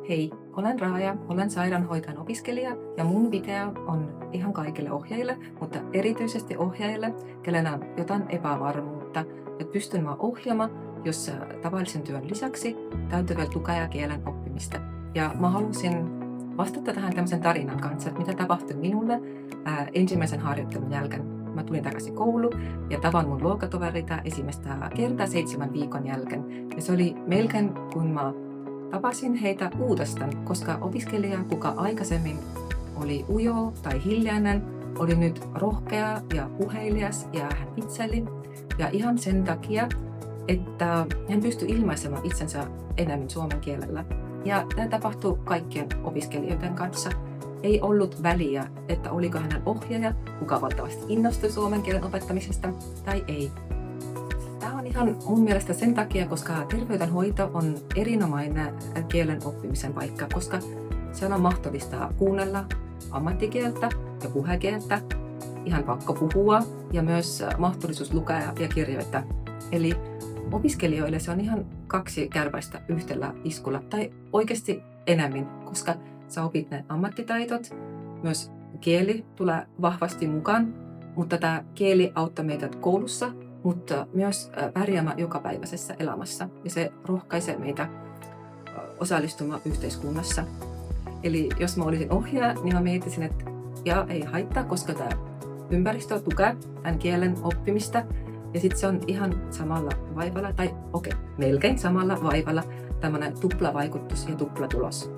Hei, olen Raaja, olen sairaanhoitajan opiskelija ja mun video on ihan kaikille ohjaajille, mutta erityisesti ohjaajille, kenellä on jotain epävarmuutta, että pystyn mä ohjaamaan, jos tavallisen työn lisäksi täytyy vielä tukea kielen oppimista. Ja mä halusin vastata tähän tämmöisen tarinan kanssa, että mitä tapahtui minulle ensimmäisen harjoittelun jälkeen. Mä tulin takaisin kouluun ja tavan mun luokkatovereita ensimmäistä kertaa 7 viikon jälkeen. Ja se oli melkein kun mä tapasin heitä uudestaan, koska opiskelija, kuka aikaisemmin oli ujo tai hiljainen, oli nyt rohkea ja puhelias ja hän itseli. Ja ihan sen takia, että hän pystyi ilmaisemaan itsensä enemmän suomen kielellä. Ja tämä tapahtui kaikkien opiskelijoiden kanssa. Ei ollut väliä, että oliko hänellä ohjaaja, kuka valtavasti innostui suomen kielen opettamisesta tai ei. Tämä on ihan mun mielestä sen takia, koska terveydenhoito on erinomainen kielen oppimisen paikka, koska siellä on mahdollista kuunnella ammattikieltä ja puhekieltä, ihan pakko puhua ja myös mahdollisuus lukea ja kirjoittaa. Eli opiskelijoille se on ihan 2 kärpäistä yhdellä iskulla tai oikeasti enemmän, koska sä opit ne ammattitaitot, myös kieli tulee vahvasti mukaan, mutta tämä kieli auttaa meitä koulussa, mutta myös pärjäämään jokapäiväisessä elämässä ja se rohkaisee meitä osallistumaan yhteiskunnassa. Eli jos mä olisin ohjaaja, niin mä miettisin, että ei haittaa, koska tämä ympäristö tukee tämän kielen oppimista ja sitten se on ihan samalla vaivalla, tai melkein samalla vaivalla tämmöinen tuplavaikutus ja tuplatulos.